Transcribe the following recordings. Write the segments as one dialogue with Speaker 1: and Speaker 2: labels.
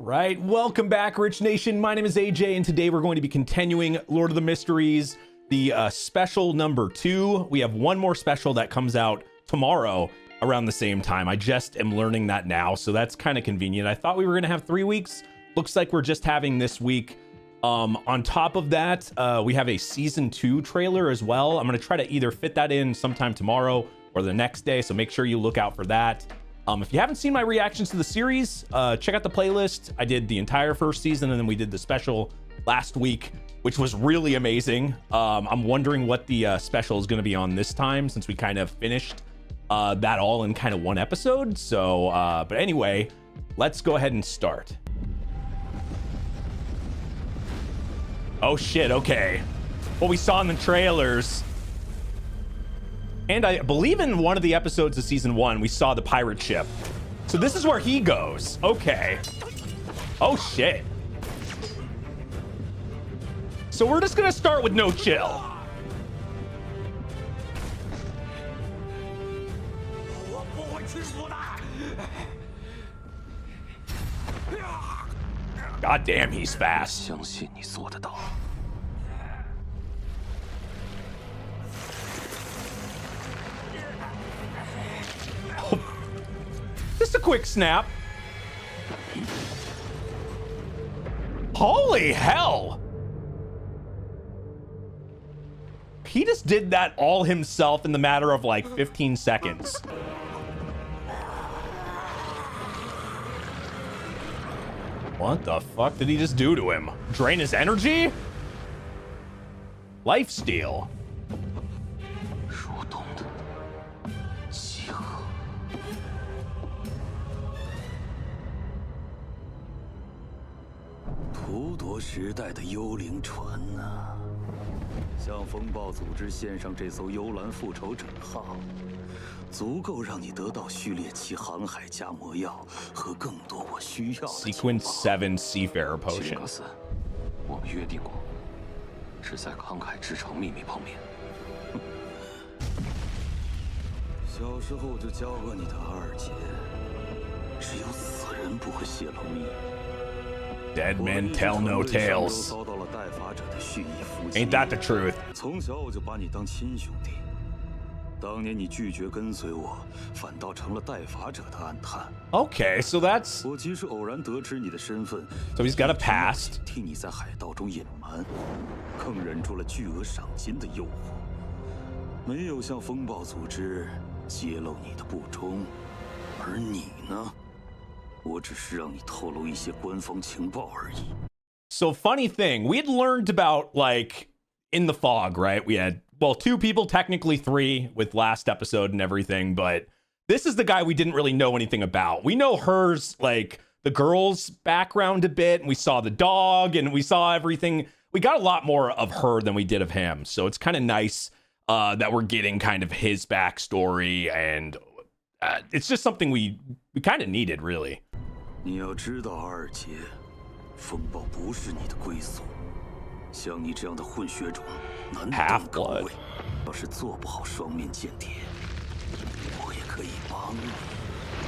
Speaker 1: right, welcome back, Rich Nation. My name is AJ, and today we're going to be continuing Lord of the Mysteries, the special number 2. We have one more special that comes out tomorrow around the same time. I just am learning that now, so that's kind of convenient. I thought we were going to have 3 weeks. Looks like we're just having this week. On top of that, we have a season 2 trailer as well. I'm going to try to either fit that in sometime tomorrow or the next day, so make sure you look out for that. If you haven't seen my reactions to the series, check out the playlist. I did the entire first season, and then we did the special last week, which was really amazing. I'm wondering what the special is going to be on this time, since we kind of finished that all in kind of one episode. So, but anyway, let's go ahead and start. Oh shit, okay. What we saw in the trailers. And I believe in one of the episodes of season 1, we saw the pirate ship. So this is where he goes. Okay. Oh shit. So we're just gonna start with no chill. God damn, he's fast. Just a quick snap. Holy hell. He just did that all himself in the matter of like 15 seconds. What the fuck did he just do to him? Drain his energy? Lifesteal. Sequence 7 Seafarer Potion. Dead men tell no tales. Ain't that the truth? Okay, so that's... So he's got a past. So funny thing, we had learned about, like, in the fog, right? We had, well, 2 people, technically 3 with last episode and everything, but this is the guy we didn't really know anything about. We know hers, like, the girl's background a bit, and we saw the dog, and we saw everything. We got a lot more of her than we did of him, so it's kind of nice that we're getting kind of his backstory, and it's just something we kind of needed, really. Half-blood.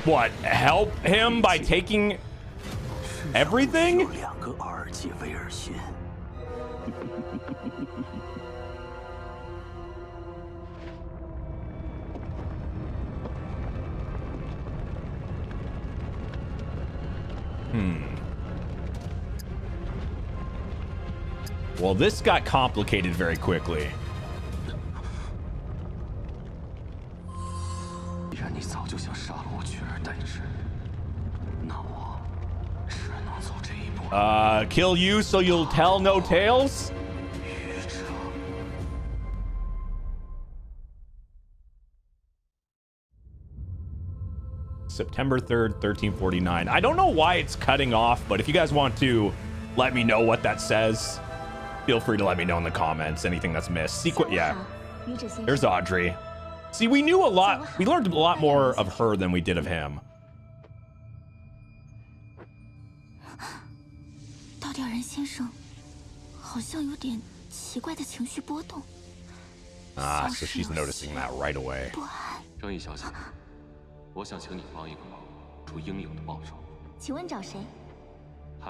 Speaker 1: What, help him by taking everything? Well, this got complicated very quickly. Kill you so you'll tell no tales? September 3rd, 1349. I don't know why it's cutting off, but if you guys want to let me know what that says, feel free to let me know in the comments. Anything that's missed. Yeah. There's Audrey. See, we knew a lot. We learned a lot more of her than we did of him. Ah, so she's noticing that right away.
Speaker 2: 我想请你帮一个忙，出应有的报酬。
Speaker 3: 请问找谁？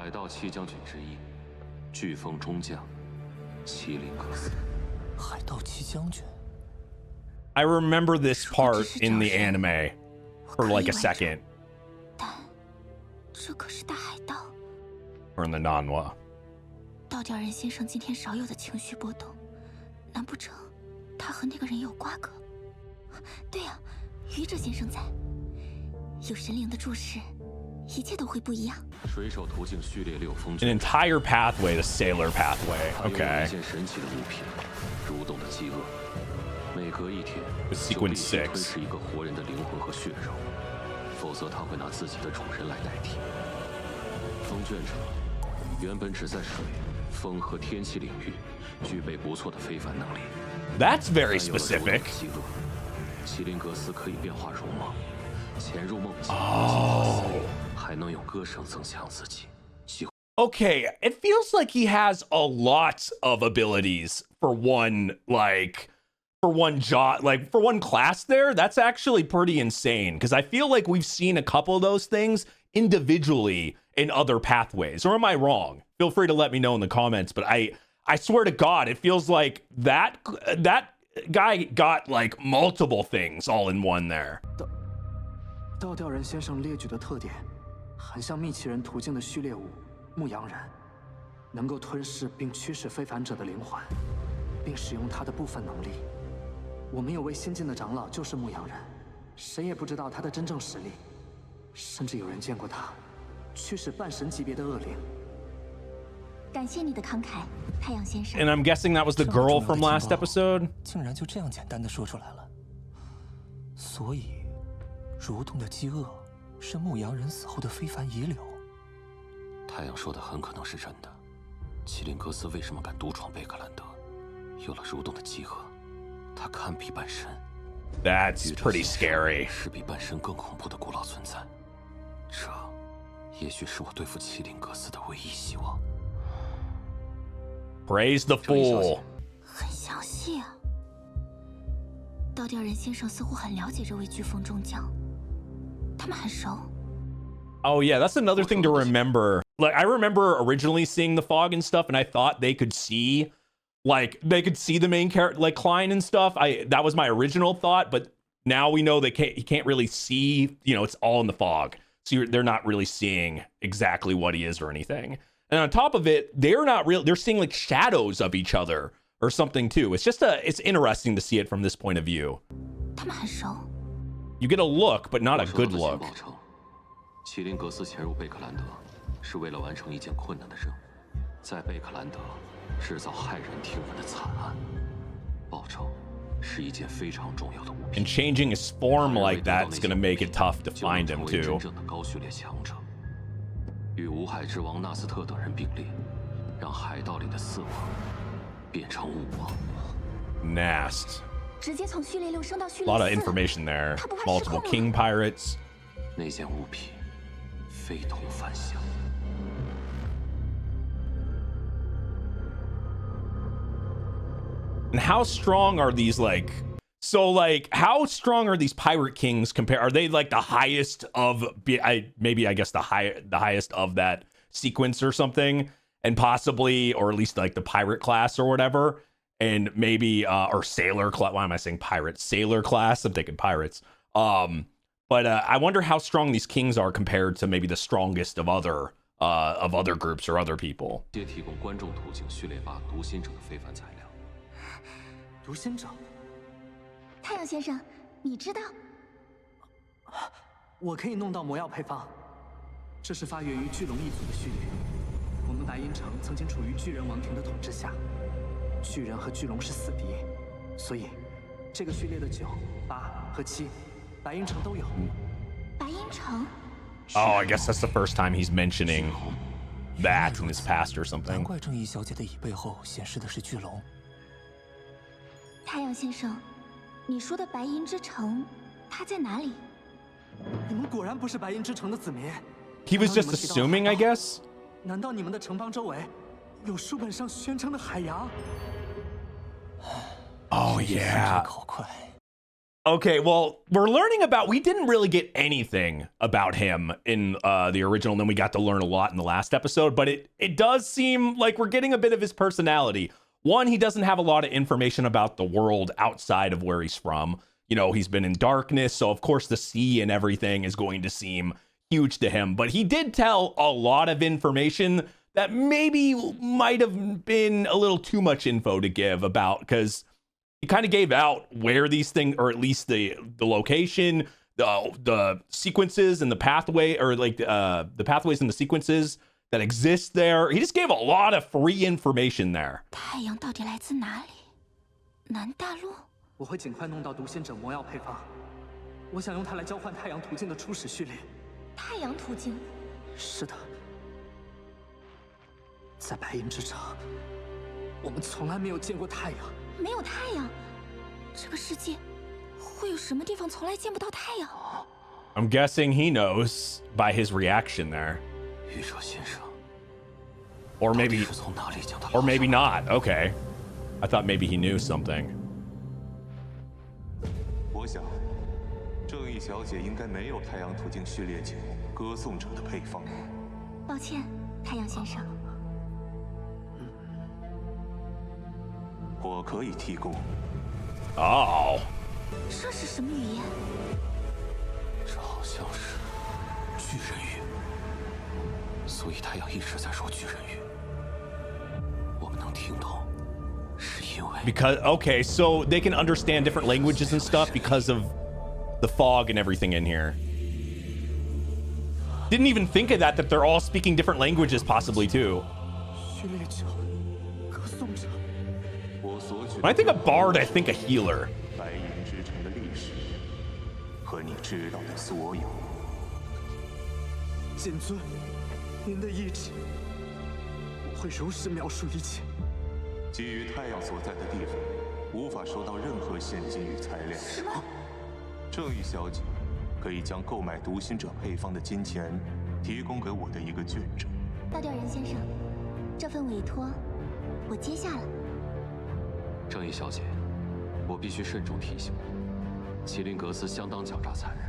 Speaker 2: 海盗七将军之一，飓风中将麒麟格斯。
Speaker 3: 海盗七将军。
Speaker 1: I remember this part in the anime for like a second.
Speaker 4: 但这可是大海盗。
Speaker 1: Or in the Nanwa.
Speaker 4: 倒吊人先生今天少有的情绪波动，难不成他和那个人有瓜葛？对呀，愚者先生在，有神灵的注视，一切都会不一样。
Speaker 2: 水手途径序列6风
Speaker 1: An
Speaker 2: 卷，
Speaker 1: entire pathway to sailor pathway.
Speaker 2: 还有一
Speaker 1: Okay.
Speaker 2: 件神奇的物品——蠕动的饥饿。每隔1天，
Speaker 1: The
Speaker 2: 就
Speaker 1: sequence
Speaker 2: 必须
Speaker 1: 6.
Speaker 2: 吞噬一个活人的灵魂和血肉，否则他会拿自己的主人来代替。风卷者原本只在水、风和天气领域具备不错的非凡能力。
Speaker 1: That's very
Speaker 2: 但有了蠕动
Speaker 1: specific.
Speaker 2: 的饥饿，麒麟格斯可以变化如梦，潜入梦境，还能用歌声增强自己。
Speaker 1: Okay, it feels like he has a lot of abilities for one, like, for one job, like, for one class there. That's actually pretty insane, because I feel like we've seen a couple of those things individually in other pathways. Or am I wrong? Feel free to let me know in the comments, but I swear to God, it feels like that guy got, like, multiple things all in one there.
Speaker 3: 倒吊人先生列举的特点，很像密契人途径的序列5牧羊人，能够吞噬并驱使非凡者的灵魂，并使用他的部分能力。我们有位新晋的长老就是牧羊人，谁也不知道他的真正实力，甚至有人见过他驱使半神级别的恶灵。
Speaker 4: 感谢你的慷慨，太阳先生。
Speaker 1: And I'm guessing that was the girl from last episode.
Speaker 3: 竟然就这样简单的说出来了。所以，蠕动的饥饿是牧羊人死后的非凡遗留。
Speaker 2: 太阳说的很可能是真的。麒麟格斯为什么敢独闯贝克兰德？有了蠕动的饥饿，他堪比半神。
Speaker 1: That's pretty scary.
Speaker 2: 是比半神更恐怖的古老存在。这，也许是我对付麒麟格斯的唯一希望。
Speaker 1: Praise the fool.
Speaker 4: 很详细啊。倒吊人先生似乎很了解这位飓风中将，他们很熟。
Speaker 1: Oh yeah, that's another thing to remember. Like I remember originally seeing the fog and stuff, and I thought they could see, like they could see the main character, like Klein and stuff. That was my original thought, but now we know they can't. He can't really see. You know, it's all in the fog, so they're not really seeing exactly what he is or anything. And on top of it, they're not real. They're seeing like shadows of each other or something too. It's just it's interesting to see it from this point of view.
Speaker 4: 他们很熟。
Speaker 1: You get a look, but not a good look.
Speaker 2: 麒麟格斯潜入贝克兰德，是为了完成一件困难的任务，在贝克兰德制造骇人听闻的惨案。报酬是一件非常重要的物品。
Speaker 1: And changing his form like that's gonna make it tough to find him
Speaker 2: 真
Speaker 1: too.
Speaker 2: 正的高序列强者，与无海之王纳斯特等人并列，让海盗里的四王变成五王。
Speaker 1: Nast.
Speaker 4: 直接从序列6升到序
Speaker 1: A
Speaker 4: 列4。
Speaker 1: lot of information there. Multiple king pirates.
Speaker 2: 那件物品非同凡响。
Speaker 1: And how strong are these like how strong are these pirate kings compared? Are they like the highest of I guess the highest of that sequence or something, and possibly, or at least like the pirate class or whatever, and maybe or sailor class. Why am I saying pirate? Sailor class. I'm thinking pirates. But I wonder how strong these kings are compared to maybe the strongest of other groups or other people.
Speaker 2: 皆提供观众途径序列8读心者的非凡材料。
Speaker 3: 读心者，
Speaker 4: 太阳先生，你知道？
Speaker 3: 我可以弄到魔药配方。这是发源于巨龙一族的序列。我们白银城曾经处于巨人王庭的统治下，巨人和巨龙是死敌，所以这个序列的9、8和7，白银城都有。
Speaker 4: 白银城。
Speaker 1: Oh, I guess that's the first time he's mentioning that in his past or
Speaker 3: 难
Speaker 1: something.
Speaker 3: 怪正义小姐的椅背后显示的是巨龙。
Speaker 4: 太阳先生，你说的白银之城，它在哪里？
Speaker 3: 你们果然不是白银之城的子民。
Speaker 1: He was just assuming, I guess.
Speaker 3: 难道你们的城邦周围有书本上宣称的海洋？
Speaker 1: Oh
Speaker 3: 心直
Speaker 1: yeah.
Speaker 3: 口快。
Speaker 1: Okay, well, we're learning about, we didn't really get anything about him in the original, and then we got to learn a lot in the last episode, but it does seem like we're getting a bit of his personality. One, he doesn't have a lot of information about the world outside of where he's from. You know, he's been in darkness, so of course the sea and everything is going to seem huge to him, but he did tell a lot of information that maybe might have been a little too much info to give about, because he kind of gave out where these things, or at least the location, the sequences and the pathway, or like the pathways and the sequences that exist there. He just gave a lot of free information there.
Speaker 4: 太阳到底来自哪里？南大陆？
Speaker 3: 我会尽快弄到读心者魔药配方，我想用它来交换太阳途径的初始序列。
Speaker 4: 太阳途径？
Speaker 3: 是的，在白银之城，我们从来没有见过太阳。
Speaker 4: 没有太阳，这个世界会有什么地方从来见不到太阳？
Speaker 1: I'm guessing he knows by his reaction there.
Speaker 2: 愚者先生，
Speaker 1: Or
Speaker 2: 到底
Speaker 1: maybe
Speaker 2: 是从哪里将他
Speaker 1: or
Speaker 2: 捞
Speaker 1: maybe
Speaker 2: 上来
Speaker 1: not. Okay. I thought maybe he knew something.
Speaker 5: 我想，正义小姐应该没有太阳途径序列酒歌颂者的配方。
Speaker 4: 抱歉，太阳先生。
Speaker 5: 我可以提供。
Speaker 1: Oh.
Speaker 4: 这是什么语言？
Speaker 2: 这好像是巨人语，所以太阳一直在说巨人语。我们能听懂，是因为
Speaker 1: Because okay, so they can understand different languages and stuff because of the fog and everything in here. Didn't even think of that they're all speaking different languages possibly too.
Speaker 3: 序列酒，歌颂者。
Speaker 5: 我索取
Speaker 1: When I think a bard, I think a healer.
Speaker 5: 白银之城的历史和你知道的所有。
Speaker 3: 谨遵您的意志，我会如实描述一切。
Speaker 5: 基于太阳所在的地方，无法收到任何现金与材料。
Speaker 4: 什么？
Speaker 5: 正义小姐可以将购买读心者配方的金钱提供给我的一个卷者。
Speaker 4: 倒吊人先生，这份委托我接下了。
Speaker 2: 正义小姐，我必须慎重提醒，麒麟格斯相当狡诈残忍，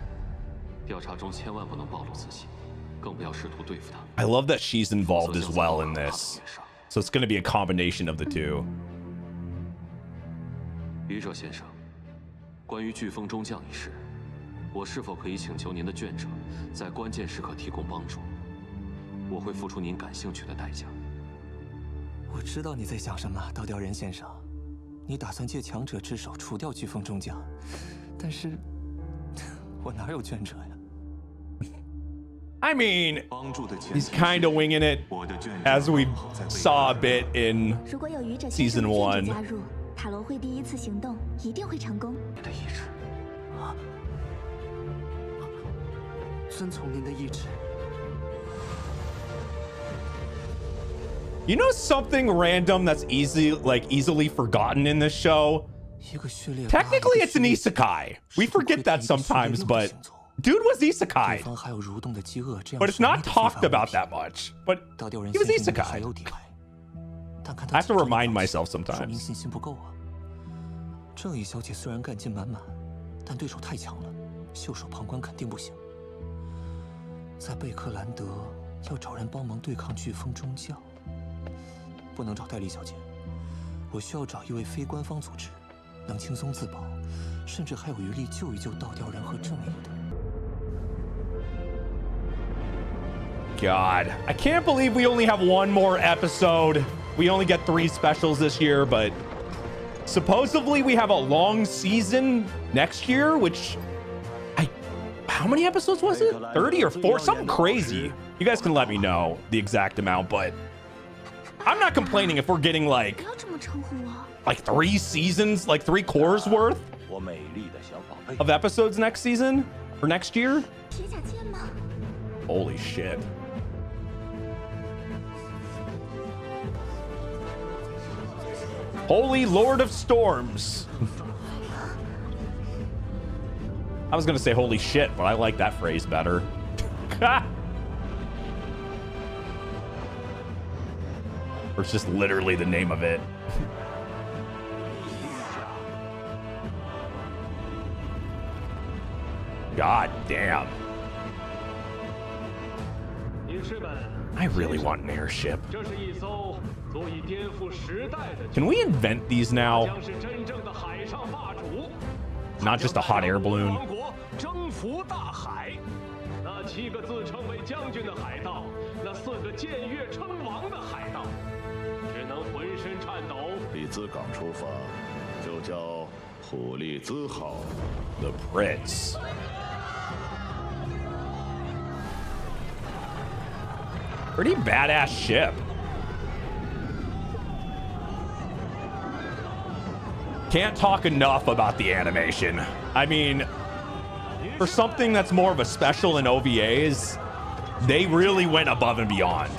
Speaker 2: 调查中千万不能暴露自己，更不要试图对付他。
Speaker 1: I love that she's involved as well in this. So it's going to be a combination of the two.
Speaker 2: 愚者先生，关于飓风中将一事，我是否可以请求您的卷者在关键时刻提供帮助？我会付出您感兴趣的代价。
Speaker 3: 我知道你在想什么，倒吊人先生。你打算借强者之手除掉飓风中将，但是我哪有卷者呀？
Speaker 1: I mean,
Speaker 5: 帮助的前
Speaker 1: he's
Speaker 5: 提
Speaker 1: kind of winging it
Speaker 5: 我的卷者
Speaker 1: as we
Speaker 5: 刚好在未来
Speaker 1: saw a bit in
Speaker 4: 如果有愚者先生的
Speaker 1: Season
Speaker 4: 卷者
Speaker 1: 1.
Speaker 4: 加入，塔罗会第一次行动一定会成功。
Speaker 2: 您的意志，
Speaker 3: 遵从您的意志。
Speaker 1: You know something random that's easily forgotten in this show?
Speaker 3: 一个序列。
Speaker 1: Technically, it's an isekai. We forget that sometimes, but dude was
Speaker 3: 对
Speaker 1: isekai.
Speaker 3: 方还有蠕动的饥饿，这样
Speaker 1: But it's not
Speaker 3: 神秘的非
Speaker 1: talked
Speaker 3: 凡物
Speaker 1: about
Speaker 3: 品
Speaker 1: that much. But
Speaker 3: 倒吊人
Speaker 1: he was
Speaker 3: 先生还
Speaker 1: isekai.
Speaker 3: 有底牌，但看
Speaker 1: I
Speaker 3: 他
Speaker 1: have to
Speaker 3: 紧张的
Speaker 1: remind
Speaker 3: 表
Speaker 1: myself
Speaker 3: 现说明
Speaker 1: sometimes.
Speaker 3: 信心不够啊。正义小姐虽然干劲满满，但对手太强了，袖手旁观肯定不行。在贝克兰德要找人帮忙对抗飓风中将，不能找戴丽小姐，我需要找一位非官方组织，能轻松自保，甚至还有余力救一救倒吊人和正义的。
Speaker 1: God, I can't believe we only have one more episode. We only get 3 specials this year, but supposedly we have a long season next year, which how many episodes was it? 30 or 4? Something crazy. You guys can let me know the exact amount, but I'm not complaining if we're getting
Speaker 4: 不要这么称呼我。
Speaker 1: 3 seasons, 3 cores worth
Speaker 5: 我美丽的小宝贝。
Speaker 1: of episodes next season or next year.
Speaker 4: 铁甲剑吗？
Speaker 1: Holy shit. Holy Lord of Storms. I was gonna say holy shit, but I like that phrase better. Or it's just literally the name of it. God damn.
Speaker 6: 女士们
Speaker 1: I really want an airship.
Speaker 6: 这是一艘足以颠覆时代的
Speaker 1: Can we invent these now?
Speaker 6: 将是真正的海上霸主
Speaker 1: Not just a hot air balloon.
Speaker 6: 王国征服大海。那7个自称为将军的海盗，那4个僭越称王的海盗，只能浑身颤抖。
Speaker 7: 利兹港出发，就叫普利兹号。
Speaker 1: The Prince. Pretty badass ship. Can't talk enough about the animation. I mean, for something that's more of a special in OVAs, they really went above and beyond.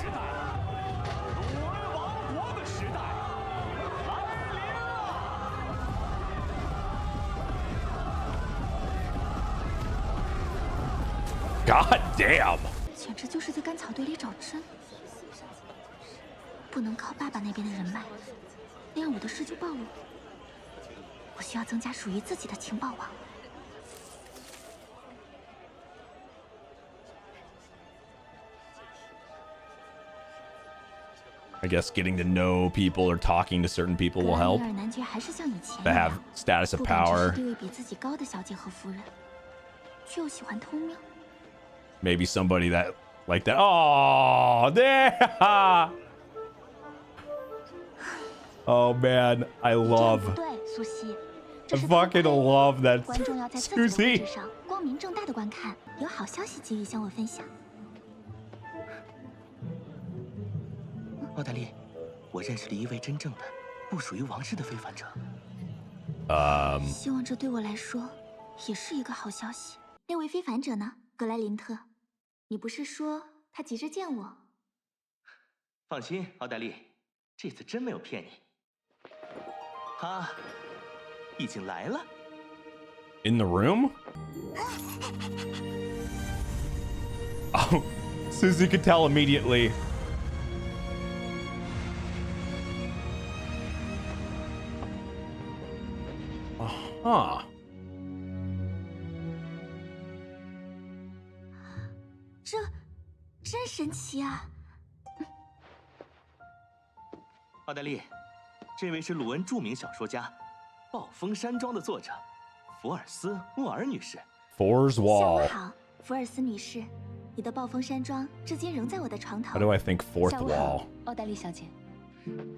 Speaker 1: God damn.
Speaker 4: 简直就是在干草堆里找针。不能靠爸爸那边的人脉，那样我的事就暴露。我需要增加属于自己的情报网。
Speaker 1: I guess getting to know people or talking to certain people will help.
Speaker 4: 格兰尼尔男爵还是像以前
Speaker 1: They have status of
Speaker 4: 不管只
Speaker 1: power.
Speaker 4: 是地位比自己高的小姐和夫人，却又喜欢偷瞄。
Speaker 1: Maybe somebody that like that. Oh, there. Oh man, I
Speaker 4: 这样
Speaker 1: love.
Speaker 4: 不对，苏西。
Speaker 1: I
Speaker 4: 这是
Speaker 1: fucking
Speaker 4: 偷窥
Speaker 1: love that
Speaker 4: 观众要在自己的位
Speaker 1: Susie.
Speaker 4: 置上光明正大的观看。有好消息急于向我分享。
Speaker 8: 奥黛丽，我认识了一位真正的不属于王室的非凡者。
Speaker 4: 希望这对我来说也是一个好消息。那位非凡者呢，格莱林特？你不是说他急着见我？
Speaker 8: 放心，奥黛丽，这次真没有骗你。他已经来了。
Speaker 1: In the room? Oh, Susie could tell immediately. Huh.
Speaker 4: 这真神奇啊！
Speaker 8: 奥黛丽，这位是鲁恩著名小说家《暴风山庄》的作者福尔斯·莫尔女士。
Speaker 1: Four's
Speaker 4: 下午
Speaker 1: wall.
Speaker 4: 好，福尔斯女士，你的暴风山庄至今仍在我的床头。
Speaker 1: How do I think fourth
Speaker 9: 下午
Speaker 1: wall?
Speaker 9: 好，奥黛丽小姐，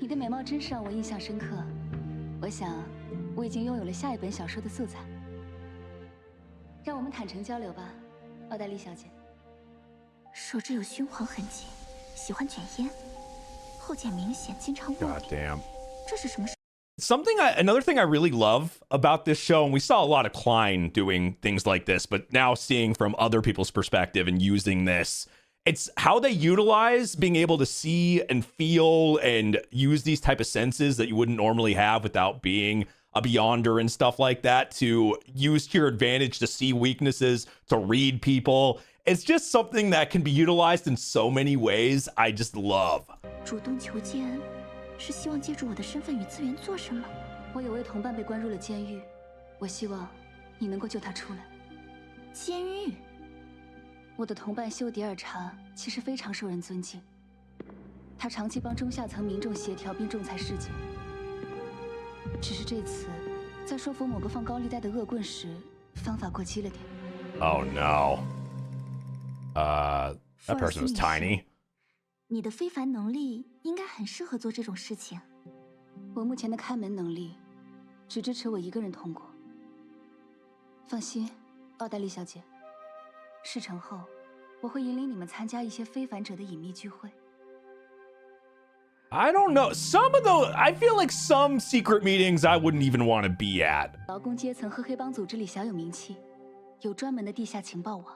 Speaker 9: 你的美貌真是让我印象深刻。我想，我已经拥有了下一本小说的素材。让我们坦诚交流吧，奥黛丽小姐。
Speaker 4: 手指有熏黄痕迹，喜欢卷烟，后颈明显，经常卧
Speaker 1: God
Speaker 4: 底。
Speaker 1: damn.
Speaker 4: 这是什么？
Speaker 1: Another thing I really love about this show, and we saw a lot of Klein doing things like this, but now seeing from other people's perspective and using this, it's how they utilize being able to see and feel and use these type of senses that you wouldn't normally have without being a beyonder and stuff like that, to use to your advantage to see weaknesses, to read people. It's just something that can be utilized in so many ways. I just love.
Speaker 4: 主动求见，是希望借助我的身份与资源做什么？
Speaker 9: 我有位同伴被关入了监狱，我希望你能够救他出来。
Speaker 4: 监狱？
Speaker 9: 我的同伴修迪尔查其实非常受人尊敬，他长期帮中下层民众协调并仲裁事件。只是这次在说服某个放高利贷的恶棍时，方法过激了点。
Speaker 1: Oh no. That person was tiny.
Speaker 4: 你的非凡能力应该很适合做这种事情。
Speaker 9: 我目前的看门能力，只支持我一个人通过。放心，奥黛丽小姐，事成后，我会引领你们参加一些非凡者的隐秘聚会。
Speaker 1: I don't know. Some of those, I feel like some secret meetings I wouldn't even want to be at.
Speaker 9: 劳工阶层和黑帮组织里小有名气，有专门的地下情报网。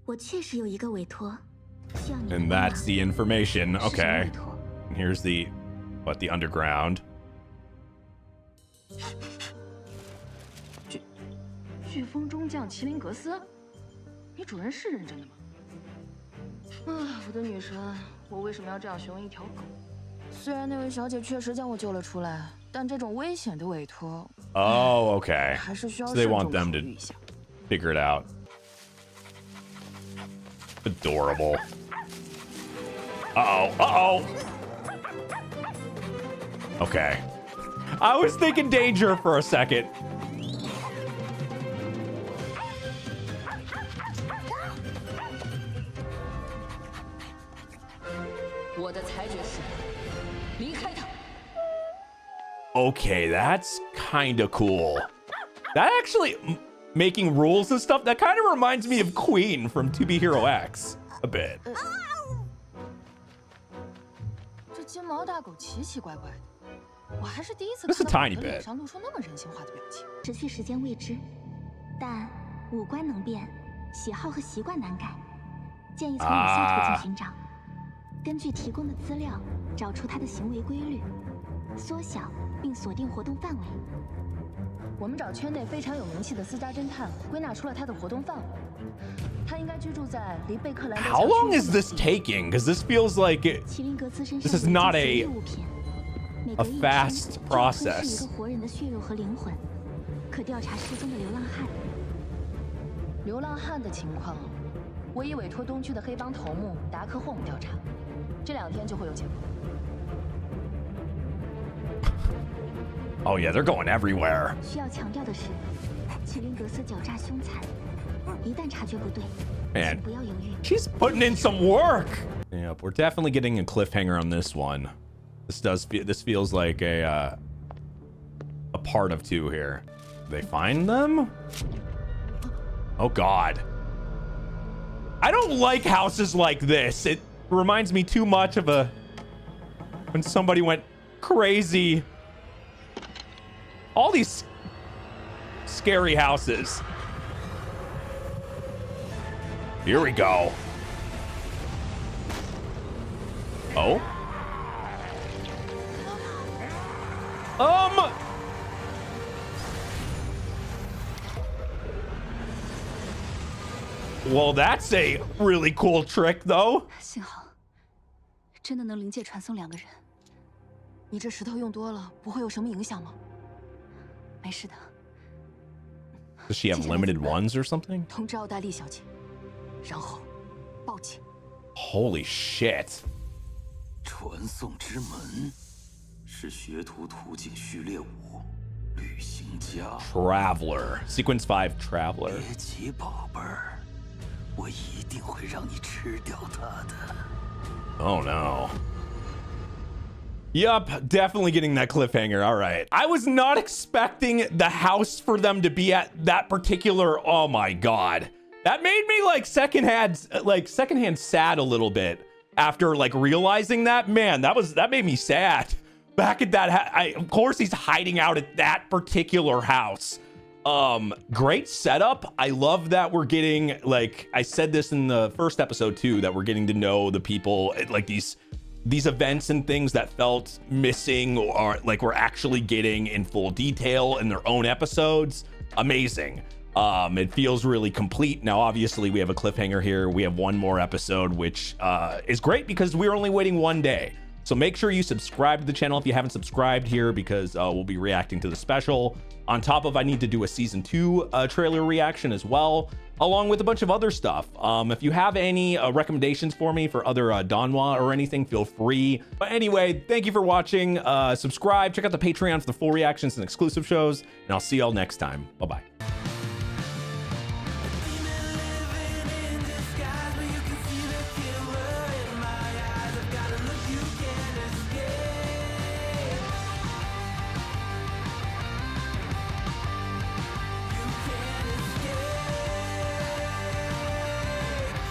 Speaker 4: 我确实有一个委托，需要你的
Speaker 1: And
Speaker 4: 帮忙。
Speaker 1: that's the information.
Speaker 9: 是什么
Speaker 1: Okay.
Speaker 9: 委托？
Speaker 1: And here's the underground.
Speaker 10: 飓风中将麒麟格斯，你主人是认真的吗？啊，我的女神，我为什么要这样形容一条狗？虽然那位小姐确实将我救了出来，但这种危险的委托，
Speaker 1: Oh, okay.
Speaker 10: 还是需要
Speaker 1: So they
Speaker 10: 慎
Speaker 1: want
Speaker 10: 重
Speaker 1: them
Speaker 10: 考
Speaker 1: to
Speaker 10: 虑一下。
Speaker 1: figure it out. Adorable. Uh-oh. Uh-oh. Okay. I was thinking danger for a second.
Speaker 10: 我的裁决是离开他。
Speaker 1: Okay, that's kind of cool. That actually making rules and stuff, that kind of reminds me of Queen from To Be Hero X a bit.
Speaker 10: 这金毛大狗奇奇怪怪的，我还是第一次
Speaker 1: Just a
Speaker 10: 看到
Speaker 1: tiny
Speaker 10: 你的脸
Speaker 1: bit.
Speaker 10: 上露出那么人性化的表情。
Speaker 4: 持续时间未知，但五官能变，喜好和习惯难改。建议从以下途径寻找：根据提供的资料，找出它的行为规律，缩小并锁定活动范围。
Speaker 10: 我们找圈内非常有名气的私家侦探，归纳出了他的活动范围。他应该居住在离贝克兰德
Speaker 1: How long is this taking? Because this feels like
Speaker 4: 麒麟格斯身上
Speaker 1: this is not
Speaker 4: 有
Speaker 1: a
Speaker 4: 一些物品，每
Speaker 1: a
Speaker 4: 隔一天
Speaker 1: fast
Speaker 4: 就会吞噬
Speaker 1: process.
Speaker 4: 一个活人的血肉和灵魂，可调查失踪的流浪汉。
Speaker 10: 流浪汉的情况，我已委托东区的黑帮头目达克霍姆调查，这2天就会有结果。
Speaker 1: Oh yeah, they're going everywhere.
Speaker 4: 需要强调的是，麒麟格斯狡诈凶残，一旦察觉不对，
Speaker 1: Man,
Speaker 4: 请不要犹豫。
Speaker 1: she's putting in some work. Yep, we're definitely getting a cliffhanger on this one. This feels like a part of 2 here. They find them? Oh God. I don't like houses like this. It reminds me too much of when somebody went crazy. All these scary houses. Here we go. Oh. Well, that's a really cool trick, though.
Speaker 9: 幸好，真的能临界传送2个人。
Speaker 10: 你这石头用多了，不会有什么影响吗？
Speaker 9: 没事的。
Speaker 1: Does she have limited ones or something?
Speaker 10: 通知奥黛丽小姐，然后报警。
Speaker 1: Holy shit.
Speaker 2: 传送之门是学徒途径序列5，旅行家。
Speaker 1: Traveler. Sequence 5 Traveler.
Speaker 2: 别急，宝贝儿，我一定会让你吃掉它的。
Speaker 1: Oh no. Yup, definitely getting that cliffhanger. All right. I was not expecting the house for them to be at that particular. Oh my God. That made me like secondhand sad a little bit after like realizing that. Man, that made me sad. Back at that, of course he's hiding out at that particular house. Great setup. I love that we're getting, like I said this in the first episode too, that we're getting to know the people, like these events and things that felt missing or like we're actually getting in full detail in their own episodes. Amazing. It feels really complete. Now, obviously we have a cliffhanger here. We have one more episode, which is great because we're only waiting 1 day. So make sure you subscribe to the channel if you haven't subscribed here, because we'll be reacting to the special. On top of, I need to do a season 2 trailer reaction as well, along with a bunch of other stuff. If you have any recommendations for me for other Donwa or anything, feel free. But anyway, thank you for watching. Subscribe, check out the Patreon for the full reactions and exclusive shows, and I'll see y'all next time. Bye-bye.